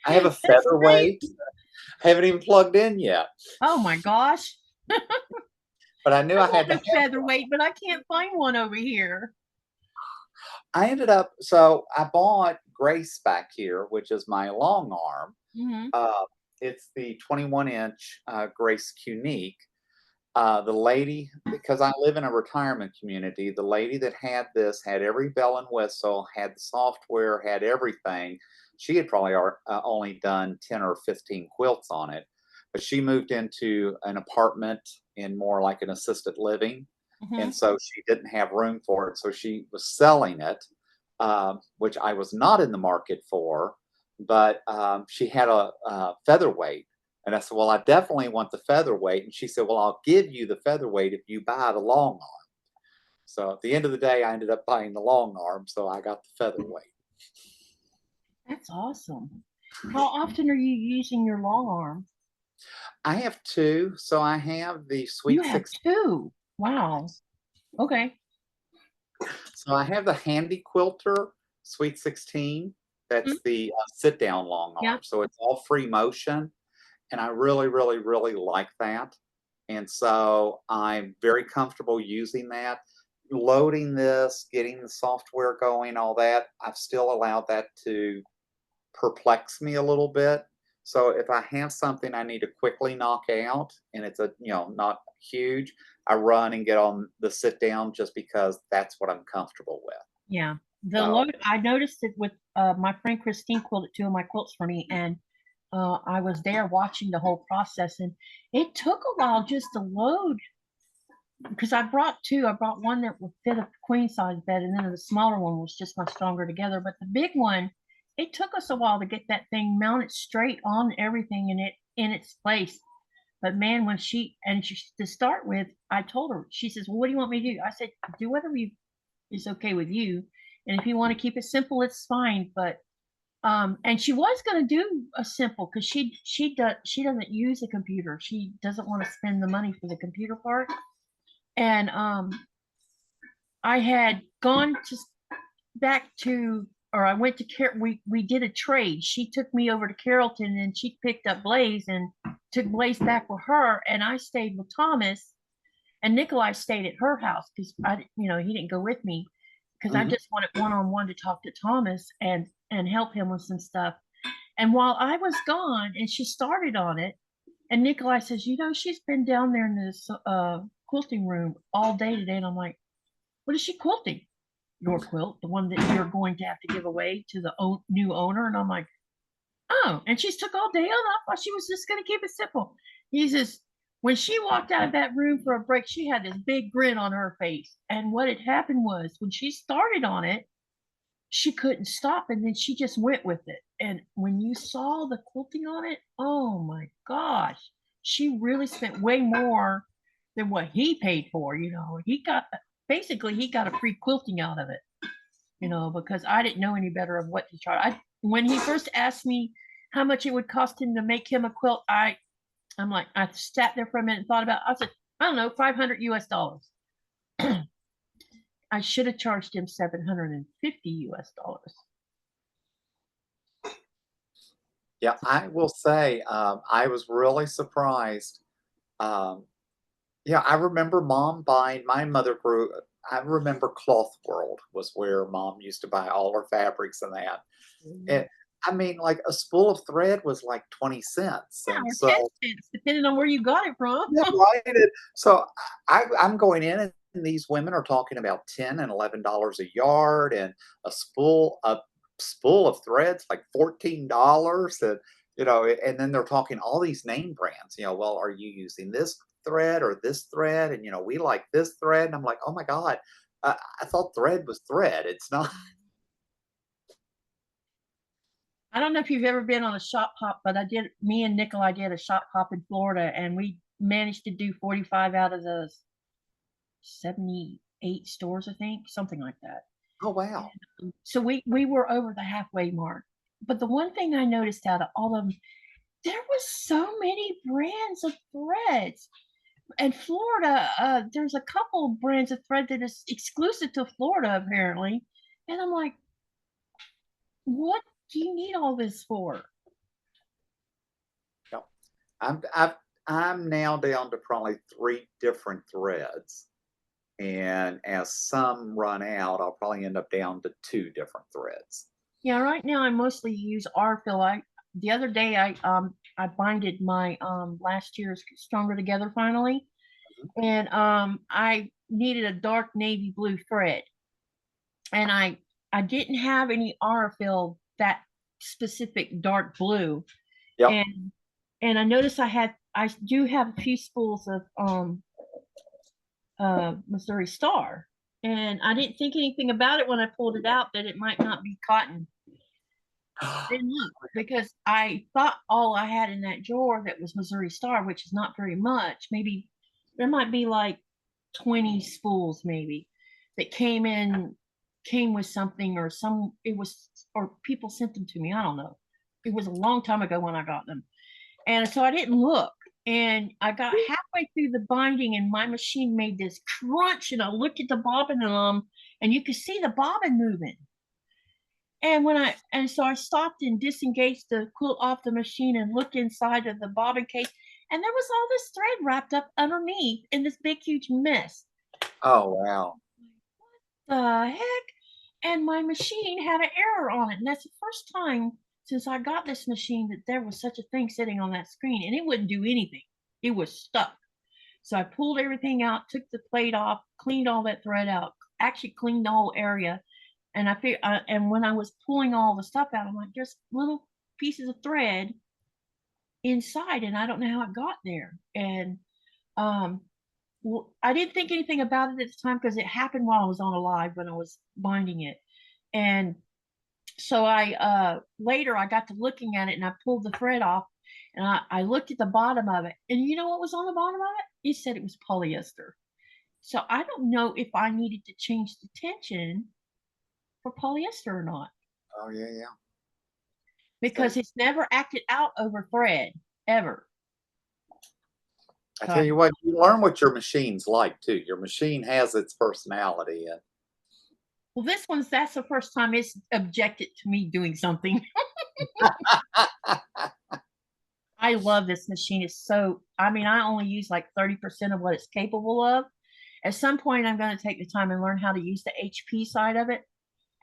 I have a featherweight. I haven't even plugged in yet. Oh my gosh. But I knew I had a featherweight, but I can't find one over here. I ended up, so I bought Grace back here, which is my long arm. It's the 21-inch Grace Qaqortoq. The lady, because I live in a retirement community, the lady that had this had every bell and whistle, had the software, had everything. She had probably only done 10 or 15 quilts on it, but she moved into an apartment in more like an assisted living. And so she didn't have room for it. So she was selling it, which I was not in the market for, but she had a featherweight. And I said, well, I definitely want the featherweight. And she said, well, I'll give you the featherweight if you buy the long arm. So at the end of the day, I ended up buying the long arm. So I got the featherweight. That's awesome. How often are you using your long arm? I have 2. So I have the Sweet 16. You have 2. Wow. Okay. So I have the Handy Quilter Sweet 16. That's the sit-down long arm. So it's all free motion. And I really, really, really like that. And so I'm very comfortable using that. Loading this, getting the software going, all that, I've still allowed that to perplex me a little bit. So if I have something I need to quickly knock out and it's not huge, I run and get on the sit down just because that's what I'm comfortable with. Yeah. Load, I noticed it with my friend Christine quilted 2 of my quilts for me, and I was there watching the whole process, and it took a while just to load, because I brought 2. I brought one that would fit a queen size bed, and then the smaller one was just much stronger together. But the big one, it took us a while to get that thing mounted straight on everything in its place. But man, when to start with, I told her, she says, well, what do you want me to do? I said, do whatever is okay with you. And if you want to keep it simple, it's fine. But and she was going to do a simple, because she doesn't use a computer. She doesn't want to spend the money for the computer part. And I had gone I went to we did a trade. She took me over to Carrollton, and she picked up Blaze and took Blaze back with her, and I stayed with Thomas, and Nikolai stayed at her house because he didn't go with me, because I just wanted one-on-one to talk to Thomas and help him with some stuff. And while I was gone, and she started on it, and Nikolai says, she's been down there in this quilting room all day today. And I'm like, what is she quilting? Your quilt, the one that you're going to have to give away to the new owner. And I'm like, oh, and she's took all day on. I thought she was just going to keep it simple. He says, when she walked out of that room for a break, she had this big grin on her face. And what had happened was, when she started on it, she couldn't stop, and then she just went with it. And when you saw the quilting on it, oh my gosh, she really spent way more than what he paid for. He got a free quilting out of it, because I didn't know any better of what to charge. When he first asked me how much it would cost him to make him a quilt, I'm like, I sat there for a minute and thought about it. I said, I don't know, $500 US. I should have charged him $750 US. Yeah, I will say, I was really surprised. Um, yeah, I remember mom buying my mother grew I remember Cloth World was where mom used to buy all her fabrics and that. Mhm. And I mean, like a spool of thread was like 20 cents. Yeah, And or 10 so, cents, depending on where you got it from. yeah, right. And so I'm going in and these women are talking about 10 and $11 a yard and a spool of threads like $14 and and then they're talking all these name brands, well, are you using this thread or this thread? And we like this thread. And I'm like, oh my God, I thought thread was thread. It's not. I don't know if you've ever been on a shop hop, but me and Nikolai did a shop hop in Florida, and we managed to do 45 out of the 78 stores, I think, something like that. Oh wow. So we were over the halfway mark. But the one thing I noticed out of all of them, there was so many brands of threads. And Florida, there's a couple brands of thread that is exclusive to Florida, apparently. And I'm like, what do you need all this for? No. I'm now down to probably 3 different threads. And as some run out, I'll probably end up down to 2 different threads. Yeah, right now I mostly use R-fill. The other day I binded my last year's Stronger Together finally, and I needed a dark navy blue thread, and I didn't have any R-fill that specific dark blue, Yep. and I noticed I do have a few spools of Missouri Star, and I didn't think anything about it when I pulled it out that it might not be cotton. Didn't look because I thought all I had in that drawer that was Missouri Star, which is not very much. Maybe there might be like 20 spools, maybe that came with something or people sent them to me. I don't know. It was a long time ago when I got them. And so I didn't look. And I got halfway through the binding and my machine made this crunch and I looked at the bobbin and you could see the bobbin moving. And so I stopped and disengaged the quilt off the machine and looked inside of the bobbin case, and there was all this thread wrapped up underneath in this big huge mess. Oh wow. The heck? And my machine had an error on it, and that's the first time since I got this machine that there was such a thing sitting on that screen, and it wouldn't do anything. It was stuck. So I pulled everything out, took the plate off, cleaned all that thread out, actually cleaned the whole area. And and when I was pulling all the stuff out, I'm like, there's little pieces of thread inside, and I don't know how it got there. And um, I didn't think anything about it at the time because it happened while I was on a live when I was binding it. And so I later I got to looking at it and I pulled the thread off and I looked at the bottom of it. And you know what was on the bottom of it? It said it was polyester. So I don't know if I needed to change the tension for polyester or not, Oh yeah, yeah. because So it's never acted out over thread ever. I So, tell you what, you learn what your machine's like too. Your machine has its personality, and well, that's the first time it's objected to me doing something. I love this machine. I mean, I only use like 30% of what it's capable of. At some point, I'm going to take the time and learn how to use the HP side of it.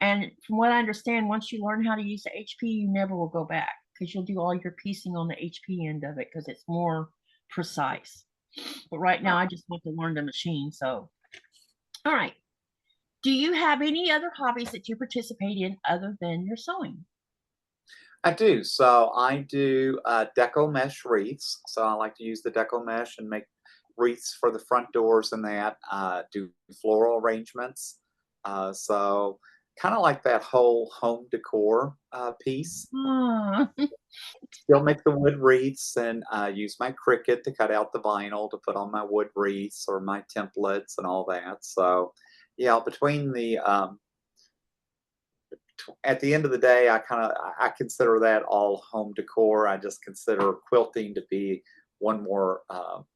And from what I understand, once you learn how to use the HP, you never will go back because you'll do all your piecing on the HP end of it because it's more precise. But right now, I just want to learn the machine. So, all right. Do you have any other hobbies that you participate in other than your sewing? I do. So I do deco mesh wreaths. So I like to use the deco mesh and make wreaths for the front doors and that. Do floral arrangements. So kind of like that whole home decor piece. Ah, Still make the wood wreaths and use my Cricut to cut out the vinyl to put on my wood wreaths or my templates and all that. So yeah, between the at the end of the day, I consider that all home decor. I just consider quilting to be one more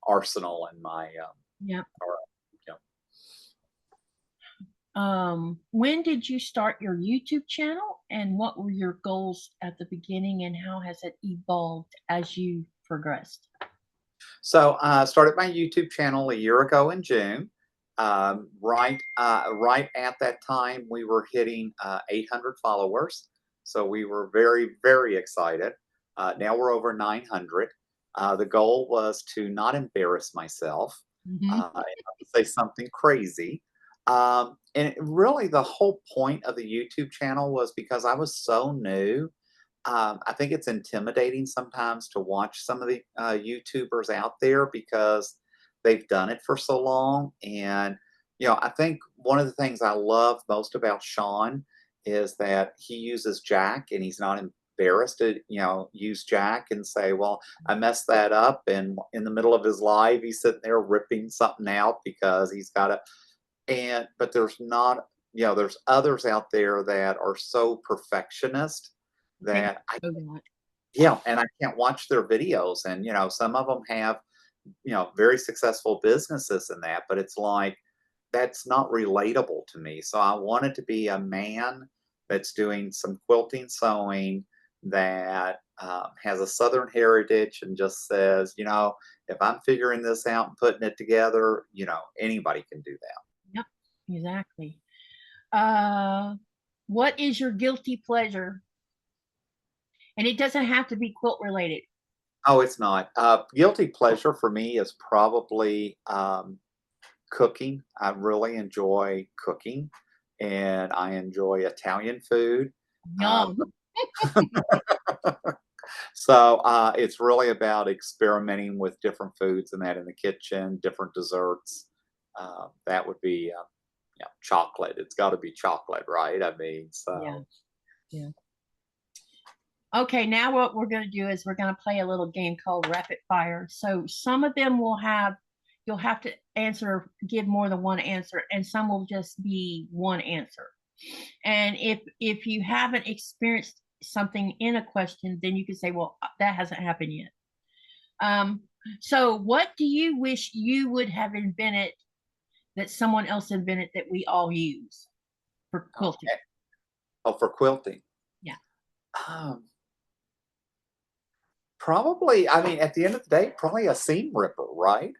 arsenal in my yeah. or, you know. When did you start your YouTube channel, and what were your goals at the beginning, and how has it evolved as you progressed? So I started my YouTube channel a year ago in June. Right at that time, we were hitting 800 followers. So we were very, very excited. Now we're over 900. The goal was to not embarrass myself Hmm. and not to say something crazy. Really, the whole point of the YouTube channel was because I was so new. I think it's intimidating sometimes to watch some of the YouTubers out there because they've done it for so long. And, I think one of the things I love most about Sean is that he uses Jack and he's not embarrassed to, use Jack and say, well, I messed that up. And in the middle of his live, he's sitting there ripping something out because he's got to, but there's not, there's others out there that are so perfectionist They that I know that. yeah, and I can't watch their videos. And some of them have very successful businesses in that, but it's like that's not relatable to me. So I wanted to be a man that's doing some quilting sewing that has a Southern heritage and just says, if I'm figuring this out and putting it together, anybody can do that. Yep, exactly. Uh, what is your guilty pleasure? And it doesn't have to be quilt related. Oh, it's not. Guilty pleasure for me is probably cooking. I really enjoy cooking, and I enjoy Italian food. Uh, Yum. so it's really about experimenting with different foods and that in the kitchen, different desserts. That would be chocolate. It's got to be chocolate, right? I mean, Yeah, so yeah. Okay, now what we're going to do is we're going to play a little game called Rapid Fire. So some of them will have, you'll have to give more than one answer, and some will just be one answer. And if you haven't experienced something in a question, then you can say, well, that hasn't happened yet. So what do you wish you would have invented that someone else invented that we all use for quilting? okay. Oh, for quilting. Yeah. Um, Probably, I mean, at the end of the day, probably a seam ripper, right?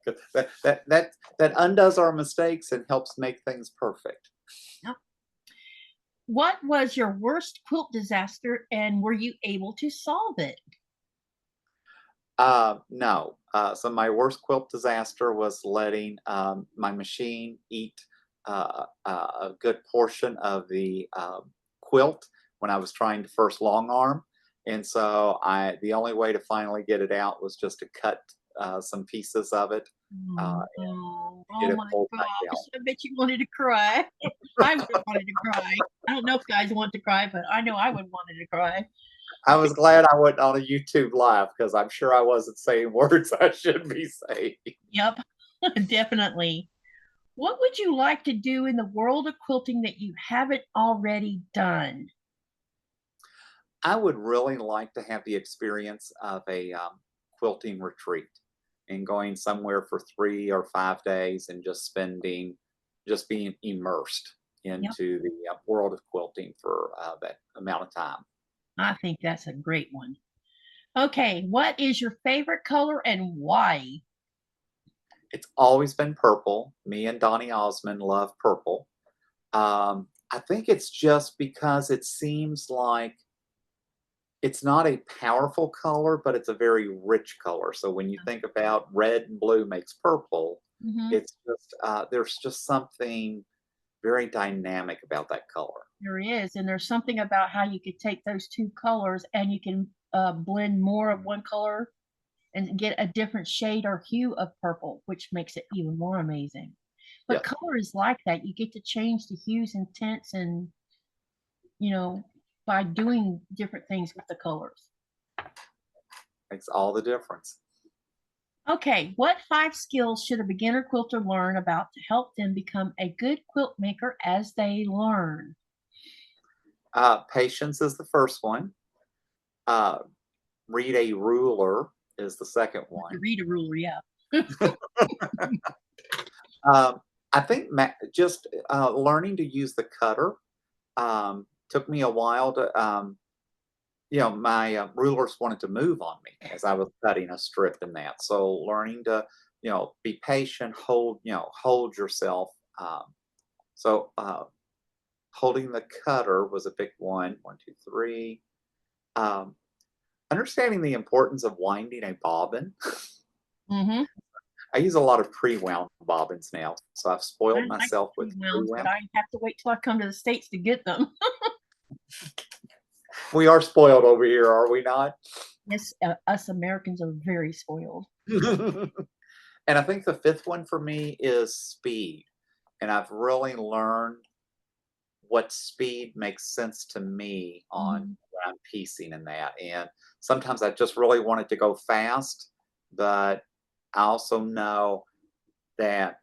'Cause that undoes our mistakes and helps make things perfect. Yep. What was your worst quilt disaster, and were you able to solve it? No. So my worst quilt disaster was letting my machine eat a good portion of the quilt when I was trying to first long arm, and so the only way to finally get it out was just to cut some pieces of it Oh, and oh get it my pulled back gosh, out. I bet you wanted to cry. I would have wanted to cry. I don't know if guys want to cry, but I know I would wanted to cry. I was glad I wasn't on a YouTube live because I'm sure I wasn't saying words I shouldn't be saying. Yep, definitely. What would you like to do in the world of quilting that you haven't already done? I would really like to have the experience of a quilting retreat and going somewhere for 3 or 5 days and just being immersed Yep, into the world of quilting for that amount of time. I think that's a great one. Okay, what is your favorite color and why? It's always been purple. Me and Donnie Osmond love purple. I think it's just because it seems like it's not a powerful color, but it's a very rich color. So when you think about red and blue makes purple, Hmm. it's just there's just something very dynamic about that color. There is, and there's something about how you could take those two colors and you can blend more of one color and get a different shade or hue of purple, which makes it even more amazing. But Yes, color is like that. You get to change the hues and tints and, you know, by doing different things with the colors. makes all the difference. Okay, what 5 skills should a beginner quilter learn about to help them become a good quilt maker as they learn? Patience is the first one. Uh, Read a ruler is the second To one. read a ruler, yeah. Um, I think just learning to use the cutter took me a while to, my rulers wanted to move on me as I was cutting a strip in that. So learning to, be patient, hold yourself. So holding the cutter was a big one. One, two, three. Um, Understanding the importance of winding a bobbin. Mm-hmm. I use a lot of pre-wound bobbins now, so I've I spoiled like myself with pre-wounds, but pre-wound. I have to wait till I come to the States to get them. We are spoiled over here, are we not? Yes, us Americans are very spoiled. And I think the fifth one for me is speed. And I've really learned what speed makes sense to me on Mhm. when I'm piecing in that. And sometimes I just really want it to go fast, but I also know that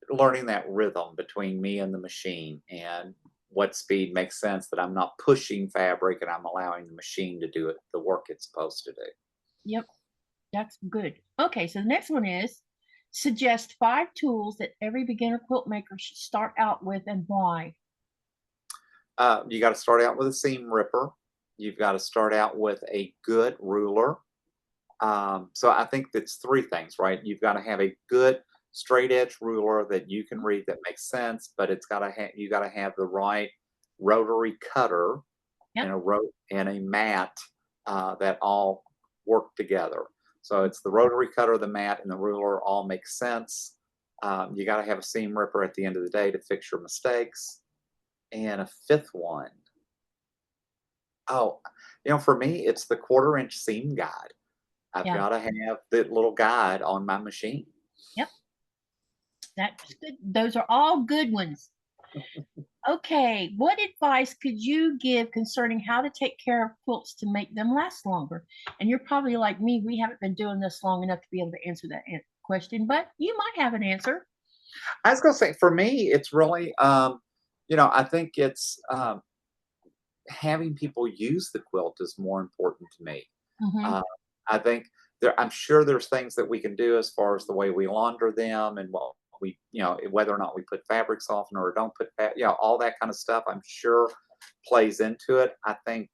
learning that rhythm between me and the machine and what speed makes sense, that I'm not pushing fabric and I'm allowing the machine to do the work it's supposed to do. Yep, that's good. Okay, so the next one is suggest 5 tools that every beginner quilt maker should start out with and why. You got to start out with a seam ripper. You've got to start out with a good ruler. So I think that's three things, right? You've got to have a good straight edge ruler that you can read that makes sense, but it's got to have you got to have the right rotary cutter Yep. and a mat that all work together. So it's the rotary cutter, the mat, and the ruler all make sense. You got to have a seam ripper at the end of the day to fix your mistakes. And a fifth one, oh, for me, it's the 1/4 inch seam guide. I've Yeah. got to have the little guide on my machine. Yep. That's good. Those are all good ones. Okay, what advice could you give concerning how to take care of quilts to make them last longer? And you're probably like me, we haven't been doing this long enough to be able to answer that question, but you might have an answer. I was going to say, for me, it's really, I think it's having people use the quilt is more important to me. Hmm. Uh, I think I'm sure there's things that we can do as far as the way we launder them and what we, whether or not we put fabric softener or don't put all that kind of stuff. I'm sure plays into it. I think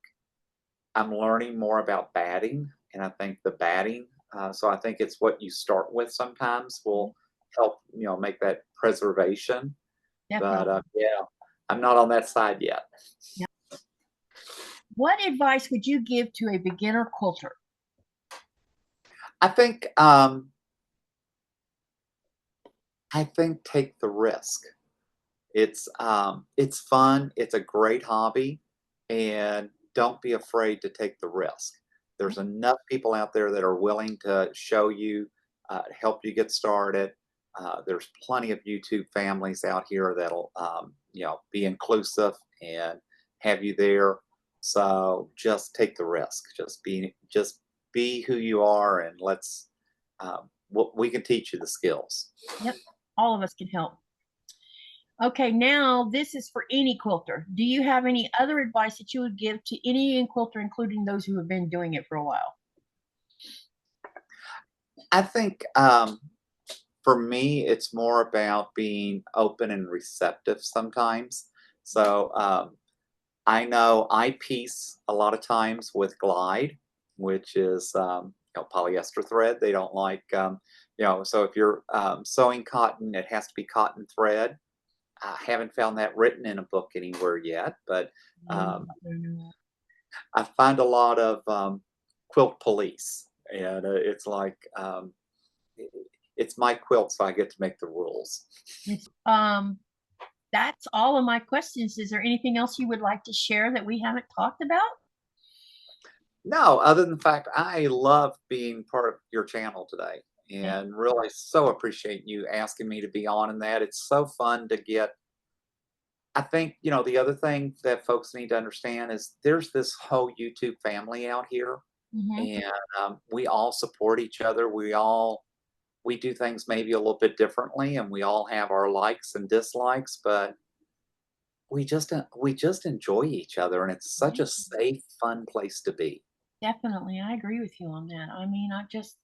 I'm learning more about batting, and I think the batting. So I think it's what you start with sometimes will help, make that preservation. But Definitely. yeah, I'm not on that side yet. Yeah. What advice would you give to a beginner quilter? I think take the risk. It's fun. It's a great hobby, and don't be afraid to take the risk. There's enough people out there that are willing to show you, help you get started. There's plenty of YouTube families out here that'll, be inclusive and have you there. So just take the risk. Just be who you are, and let's. We can teach you the skills. Yep, all of us can help. Okay, now this is for any quilter. Do you have any other advice that you would give to any quilter, including those who have been doing it for a while? I think for me, it's more about being open and receptive sometimes. So I know I piece a lot of times with glide, which is polyester thread. They don't like, so if you're sewing cotton, it has to be cotton thread. I haven't found that written in a book anywhere yet, but um, I find a lot of quilt police, and it's like i- it's my quilt, so I get to make the rules. Yes. That's all of my questions. Is there anything else you would like to share that we haven't talked about? No, other than the fact I love being part of your channel today, Thank and really so appreciate you asking me to be on in that. It's so fun to get. I think, the other thing that folks need to understand is there's this whole YouTube family out here, you. Hmm. and we all support each other. We do things maybe a little bit differently, and we all have our likes and dislikes, but we just enjoy each other, and it's such a safe, fun place to be. Definitely, I agree with you on that. I mean, I just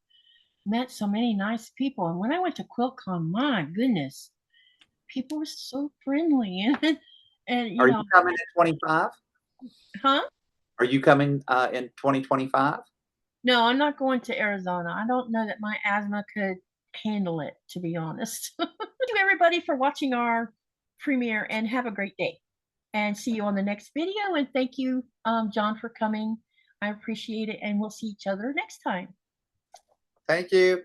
met so many nice people. And when I went to QuiltCon, my goodness, people were so friendly. And you Are you know, coming in 25? huh? Are you coming in 2025? No, I'm not going to Arizona. I don't know that my asthma could handle it, to be honest. Thank you, everybody, for watching our premiere, and have a great day. And see you on the next video. And thank you, John, for coming. I appreciate it. And we'll see each other next time. Thank you.